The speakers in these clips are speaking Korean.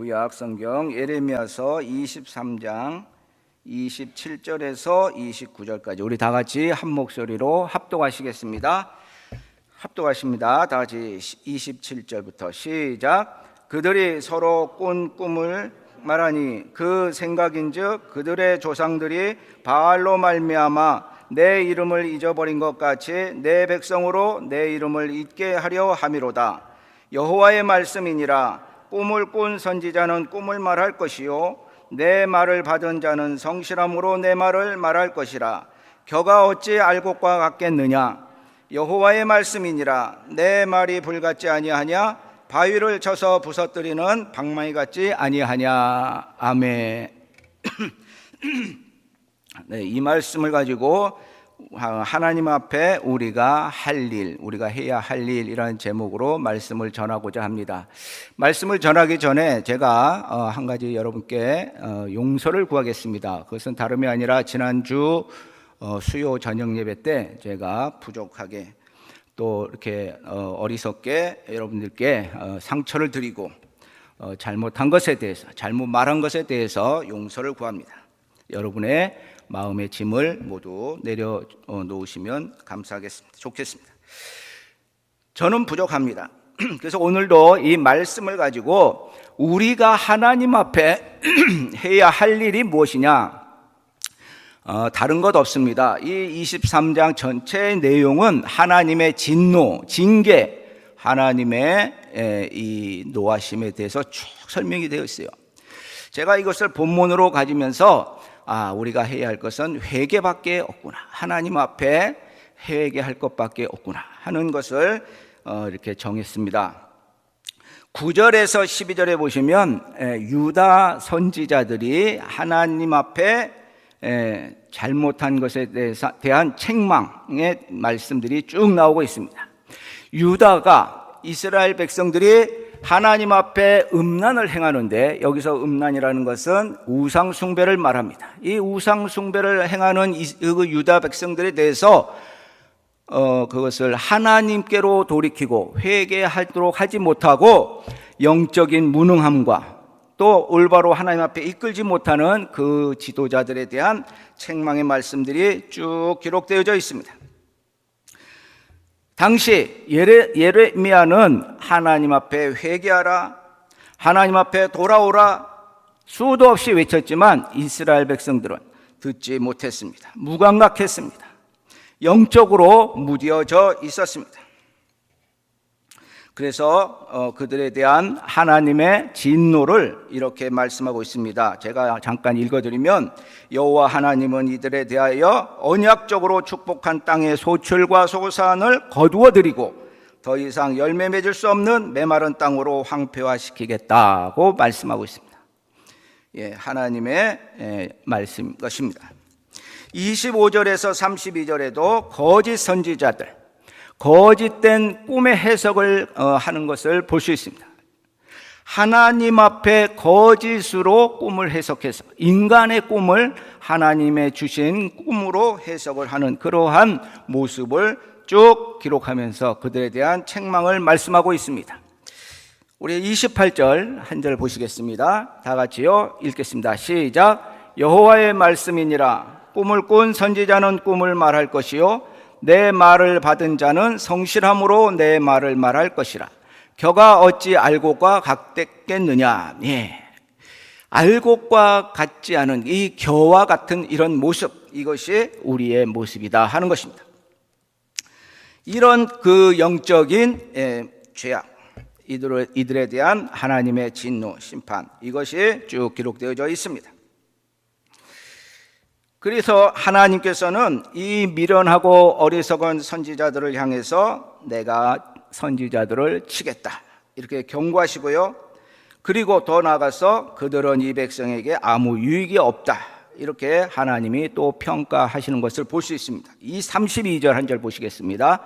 구약 성경 예레미야서 23장 27절에서 29절까지 우리 다 같이 한 목소리로 합독하시겠습니다. 합독하십니다. 다 같이 27절부터 시작. 그들이 서로 꾼 꿈을 말하니 그 생각인즉 그들의 조상들이 바알로 말미암아 내 이름을 잊어버린 것 같이 내 백성으로 내 이름을 잊게 하려 함이로다. 여호와의 말씀이니라. 꿈을 꾼 선지자는 꿈을 말할 것이요 내 말을 받은 자는 성실함으로 내 말을 말할 것이라. 겨가 어찌 알곡과 같겠느냐. 여호와의 말씀이니라. 내 말이 불같지 아니하냐. 바위를 쳐서 부서뜨리는 방망이 같지 아니하냐. 아멘. 네, 이 말씀을 가지고 하나님 앞에 우리가 할 일, 우리가 해야 할 일이라는 제목으로 말씀을 전하고자 합니다. 말씀을 전하기 전에 제가 한 가지 여러분께 용서를 구하겠습니다. 그것은 다름이 아니라 지난주 수요 저녁 예배 때 제가 부족하게 또 이렇게 어리석게 여러분들께 상처를 드리고 잘못한 것에 대해서, 잘못 말한 것에 대해서 용서를 구합니다. 여러분의 마음의 짐을 모두 내려놓으시면 감사하겠습니다. 좋겠습니다. 저는 부족합니다. 그래서 오늘도 이 말씀을 가지고 우리가 하나님 앞에 해야 할 일이 무엇이냐, 다른 것 없습니다. 이 23장 전체의 내용은 하나님의 진노, 징계, 하나님의 이 노하심에 대해서 쭉 설명이 되어 있어요. 제가 이것을 본문으로 가지면서 우리가 해야 할 것은 회개밖에 없구나, 하나님 앞에 회개할 것밖에 없구나 하는 것을 이렇게 정했습니다. 9절에서 12절에 보시면 유다 선지자들이 하나님 앞에 잘못한 것에 대한 책망의 말씀들이 쭉 나오고 있습니다. 유다가, 이스라엘 백성들이 하나님 앞에 음란을 행하는데, 여기서 음란이라는 것은 우상 숭배를 말합니다. 이 우상 숭배를 행하는 그 유다 백성들에 대해서 그것을 하나님께로 돌이키고 회개하도록 하지 못하고 영적인 무능함과 또 올바로 하나님 앞에 이끌지 못하는 그 지도자들에 대한 책망의 말씀들이 쭉 기록되어져 있습니다. 당시 예레미야는 하나님 앞에 회개하라, 하나님 앞에 돌아오라 수도 없이 외쳤지만 이스라엘 백성들은 듣지 못했습니다. 무감각했습니다. 영적으로 무뎌져 있었습니다. 그래서 그들에 대한 하나님의 진노를 이렇게 말씀하고 있습니다. 제가 잠깐 읽어드리면, 여호와 하나님은 이들에 대하여 언약적으로 축복한 땅의 소출과 소산을 거두어들이고 더 이상 열매 맺을 수 없는 메마른 땅으로 황폐화시키겠다고 말씀하고 있습니다. 하나님의 말씀 것입니다. 25절에서 32절에도 거짓 선지자들, 거짓된 꿈의 해석을 하는 것을 볼 수 있습니다. 하나님 앞에 거짓으로 꿈을 해석해서 인간의 꿈을 하나님의 주신 꿈으로 해석을 하는 그러한 모습을 쭉 기록하면서 그들에 대한 책망을 말씀하고 있습니다. 우리 28절 한 절 보시겠습니다. 다 같이요 읽겠습니다. 시작. 여호와의 말씀이니라. 꿈을 꾼 선지자는 꿈을 말할 것이요 내 말을 받은 자는 성실함으로 내 말을 말할 것이라. 겨가 어찌 알곡과 같겠느냐. 알곡과 같지 않은 이 겨와 같은 이런 모습, 이것이 우리의 모습이다 하는 것입니다. 이런 그 영적인 죄악, 이들에 대한 하나님의 진노, 심판, 이것이 쭉 기록되어져 있습니다. 그래서 하나님께서는 이 미련하고 어리석은 선지자들을 향해서 내가 선지자들을 치겠다 이렇게 경고하시고요, 그리고 더 나아가서 그들은 이 백성에게 아무 유익이 없다 이렇게 하나님이 또 평가하시는 것을 볼 수 있습니다. 이 32절 한 절 보시겠습니다.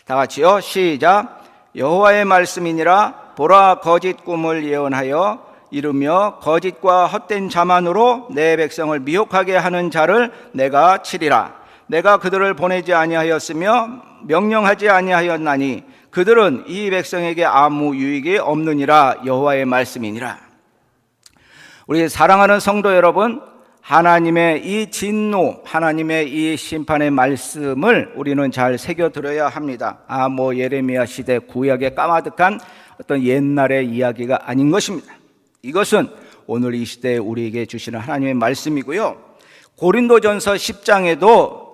다 같이요 시작. 여호와의 말씀이니라. 보라, 거짓 꿈을 예언하여 이르며 거짓과 헛된 자만으로 내 백성을 미혹하게 하는 자를 내가 치리라. 내가 그들을 보내지 아니하였으며 명령하지 아니하였나니 그들은 이 백성에게 아무 유익이 없느니라. 여호와의 말씀이니라. 우리 사랑하는 성도 여러분, 하나님의 이 진노, 하나님의 이 심판의 말씀을 우리는 잘 새겨들어야 합니다. 예레미야 시대 구약의 까마득한 어떤 옛날의 이야기가 아닌 것입니다. 이것은 오늘 이 시대에 우리에게 주시는 하나님의 말씀이고요. 고린도전서 10장에도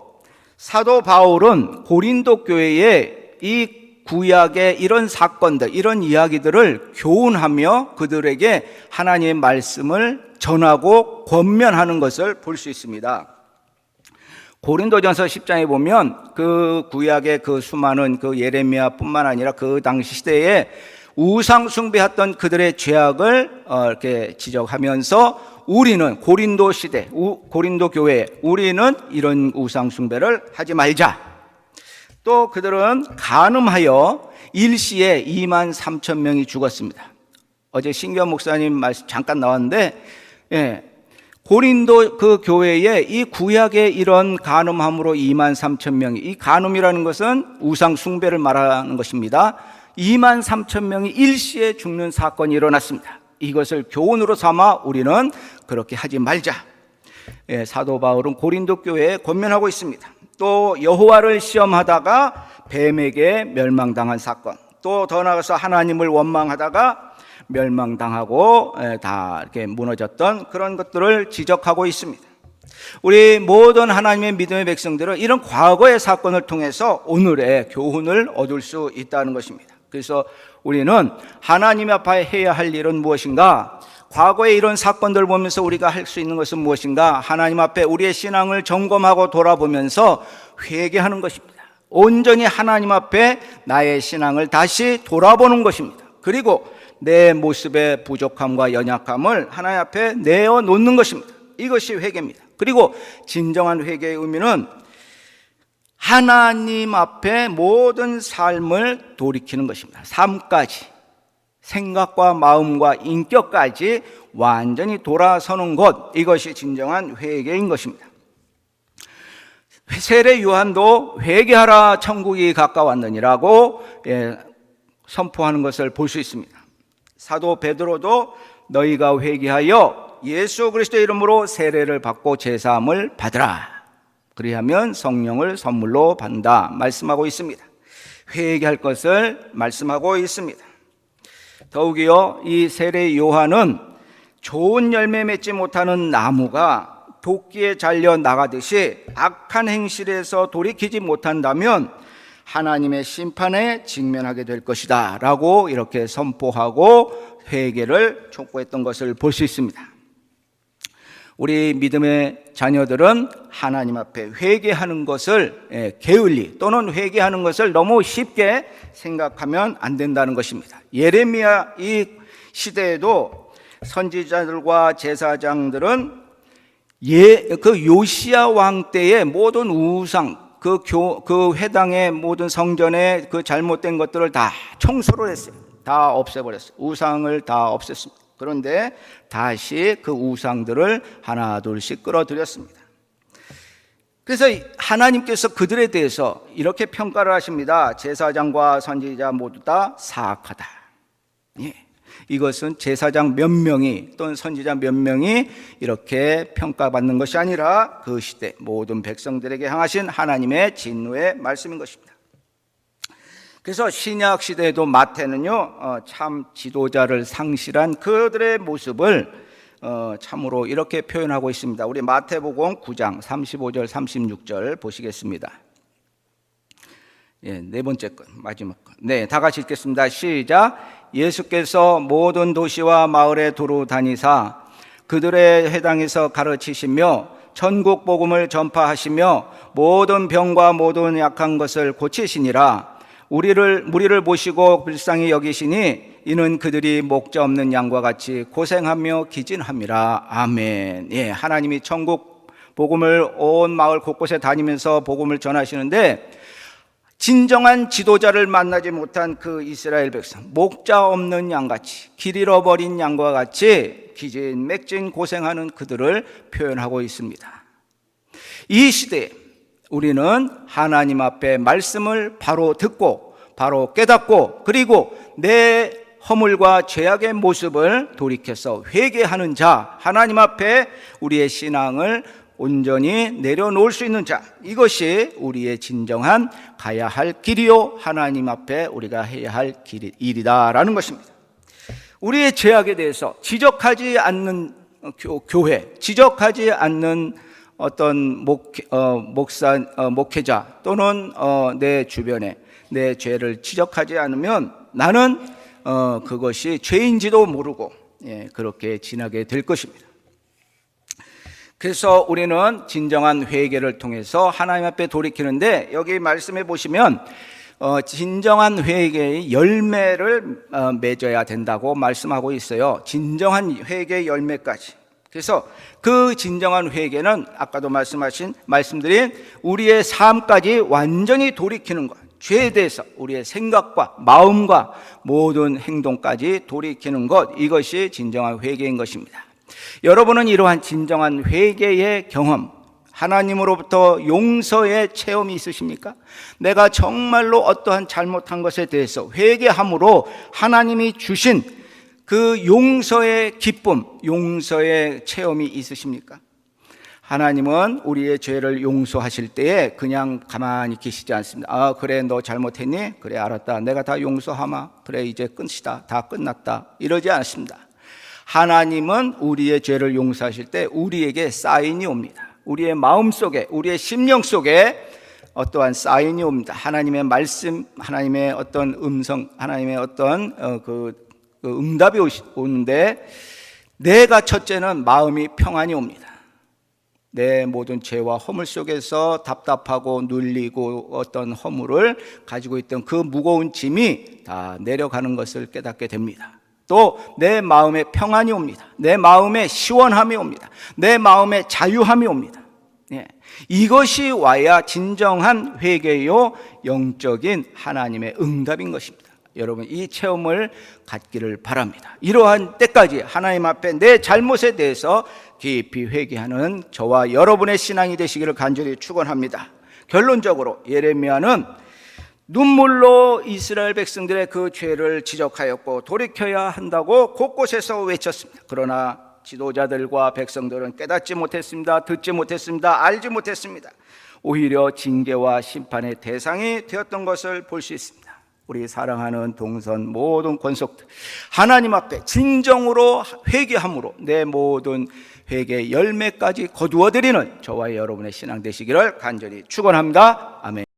사도 바울은 고린도 교회에 이 구약의 이런 사건들, 이런 이야기들을 교훈하며 그들에게 하나님의 말씀을 전하고 권면하는 것을 볼 수 있습니다. 고린도전서 10장에 보면 그 구약의 그 수많은 그 예레미야뿐만 아니라 그 당시 시대에 우상 숭배했던 그들의 죄악을 이렇게 지적하면서 우리는 고린도 시대, 고린도 교회, 우리는 이런 우상 숭배를 하지 말자. 또 그들은 간음하여 일시에 2만 3천 명이 죽었습니다. 어제 신규환 목사님 말씀 잠깐 나왔는데, 고린도 그 교회에 이 구약의 이런 간음함으로 2만 3천 명이, 이 간음이라는 것은 우상 숭배를 말하는 것입니다. 2만 3천 명이 일시에 죽는 사건이 일어났습니다. 이것을 교훈으로 삼아 우리는 그렇게 하지 말자. 사도 바울은 고린도 교회에 권면하고 있습니다. 또 여호와를 시험하다가 뱀에게 멸망당한 사건, 또 더 나아가서 하나님을 원망하다가 멸망당하고 다 이렇게 무너졌던 그런 것들을 지적하고 있습니다. 우리 모든 하나님의 믿음의 백성들은 이런 과거의 사건을 통해서 오늘의 교훈을 얻을 수 있다는 것입니다. 그래서 우리는 하나님 앞에 해야 할 일은 무엇인가? 과거의 이런 사건들을 보면서 우리가 할 수 있는 것은 무엇인가? 하나님 앞에 우리의 신앙을 점검하고 돌아보면서 회개하는 것입니다. 온전히 하나님 앞에 나의 신앙을 다시 돌아보는 것입니다. 그리고 내 모습의 부족함과 연약함을 하나님 앞에 내어놓는 것입니다. 이것이 회개입니다. 그리고 진정한 회개의 의미는 하나님 앞에 모든 삶을 돌이키는 것입니다. 삶까지, 생각과 마음과 인격까지 완전히 돌아서는 것, 이것이 진정한 회개인 것입니다. 세례 요한도 회개하라 천국이 가까웠느니라고 선포하는 것을 볼 수 있습니다. 사도 베드로도 너희가 회개하여 예수 그리스도의 이름으로 세례를 받고 제사함을 받으라, 그리하면 성령을 선물로 받는다 말씀하고 있습니다. 회개할 것을 말씀하고 있습니다. 더욱이요, 이 세례 요한은 좋은 열매 맺지 못하는 나무가 도끼에 잘려 나가듯이 악한 행실에서 돌이키지 못한다면 하나님의 심판에 직면하게 될 것이다 라고 이렇게 선포하고 회개를 촉구했던 것을 볼 수 있습니다. 우리 믿음의 자녀들은 하나님 앞에 회개하는 것을 게을리 또는 회개하는 것을 너무 쉽게 생각하면 안 된다는 것입니다. 예레미야 이 시대에도 선지자들과 제사장들은 그 요시야 왕 때의 모든 우상, 그 회당의 모든 성전의 그 잘못된 것들을 다 청소를 했어요. 다 없애버렸어요. 우상을 다 없앴습니다. 그런데 다시 그 우상들을 하나 둘씩 끌어들였습니다. 그래서 하나님께서 그들에 대해서 이렇게 평가를 하십니다. 제사장과 선지자 모두 다 사악하다. 이것은 제사장 몇 명이 또는 선지자 몇 명이 이렇게 평가받는 것이 아니라 그 시대 모든 백성들에게 향하신 하나님의 진노의 말씀인 것입니다. 그래서 신약 시대에도 마태는요, 참 지도자를 상실한 그들의 모습을 참으로 이렇게 표현하고 있습니다. 우리 마태복음 9장 35절 36절 보시겠습니다. 네 번째 것, 마지막 것. 다 같이 읽겠습니다. 시작. 예수께서 모든 도시와 마을에 두루 다니사 그들의 회당에서 가르치시며 천국 복음을 전파하시며 모든 병과 모든 약한 것을 고치시니라. 우리를 보시고 불쌍히 여기시니 이는 그들이 목자 없는 양과 같이 고생하며 기진함이라. 아멘. 하나님이 천국 복음을 온 마을 곳곳에 다니면서 복음을 전하시는데 진정한 지도자를 만나지 못한 그 이스라엘 백성, 목자 없는 양같이, 길 잃어버린 양과 같이 기진맥진 고생하는 그들을 표현하고 있습니다. 이 시대에 우리는 하나님 앞에 말씀을 바로 듣고 바로 깨닫고 그리고 내 허물과 죄악의 모습을 돌이켜서 회개하는 자, 하나님 앞에 우리의 신앙을 온전히 내려놓을 수 있는 자, 이것이 우리의 진정한 가야 할 길이요 하나님 앞에 우리가 해야 할 일이다라는 것입니다. 우리의 죄악에 대해서 지적하지 않는 교회, 지적하지 않는 어떤 목회자 또는 내 주변에 내 죄를 지적하지 않으면 나는 그것이 죄인지도 모르고 그렇게 지나게 될 것입니다. 그래서 우리는 진정한 회개를 통해서 하나님 앞에 돌이키는데, 여기 말씀해 보시면 진정한 회개의 열매를 맺어야 된다고 말씀하고 있어요. 진정한 회개의 열매까지. 그래서 그 진정한 회개는 아까도 말씀드린 우리의 삶까지 완전히 돌이키는 것, 죄에 대해서 우리의 생각과 마음과 모든 행동까지 돌이키는 것, 이것이 진정한 회개인 것입니다. 여러분은 이러한 진정한 회개의 경험, 하나님으로부터 용서의 체험이 있으십니까? 내가 정말로 어떠한 잘못한 것에 대해서 회개함으로 하나님이 주신 그 용서의 기쁨, 용서의 체험이 있으십니까? 하나님은 우리의 죄를 용서하실 때에 그냥 가만히 계시지 않습니다. 그래, 너 잘못했니? 그래, 알았다. 내가 다 용서하마. 그래, 이제 끝이다. 다 끝났다. 이러지 않습니다. 하나님은 우리의 죄를 용서하실 때 우리에게 사인이 옵니다. 우리의 마음 속에, 우리의 심령 속에 어떠한 사인이 옵니다. 하나님의 말씀, 하나님의 어떤 음성, 하나님의 어떤 그 응답이 오는데, 내가 첫째는 마음이 평안이 옵니다. 내 모든 죄와 허물 속에서 답답하고 눌리고 어떤 허물을 가지고 있던 그 무거운 짐이 다 내려가는 것을 깨닫게 됩니다. 또 내 마음에 평안이 옵니다. 내 마음에 시원함이 옵니다. 내 마음에 자유함이 옵니다. 이것이 와야 진정한 회개요 영적인 하나님의 응답인 것입니다. 여러분, 이 체험을 갖기를 바랍니다. 이러한 때까지 하나님 앞에 내 잘못에 대해서 깊이 회개하는 저와 여러분의 신앙이 되시기를 간절히 축원합니다. 결론적으로 예레미야는 눈물로 이스라엘 백성들의 그 죄를 지적하였고 돌이켜야 한다고 곳곳에서 외쳤습니다. 그러나 지도자들과 백성들은 깨닫지 못했습니다. 듣지 못했습니다. 알지 못했습니다. 오히려 징계와 심판의 대상이 되었던 것을 볼 수 있습니다. 우리 사랑하는 동선 모든 권속들, 하나님 앞에 진정으로 회개함으로 내 모든 회개 열매까지 거두어드리는 저와 여러분의 신앙 되시기를 간절히 축원합니다. 아멘.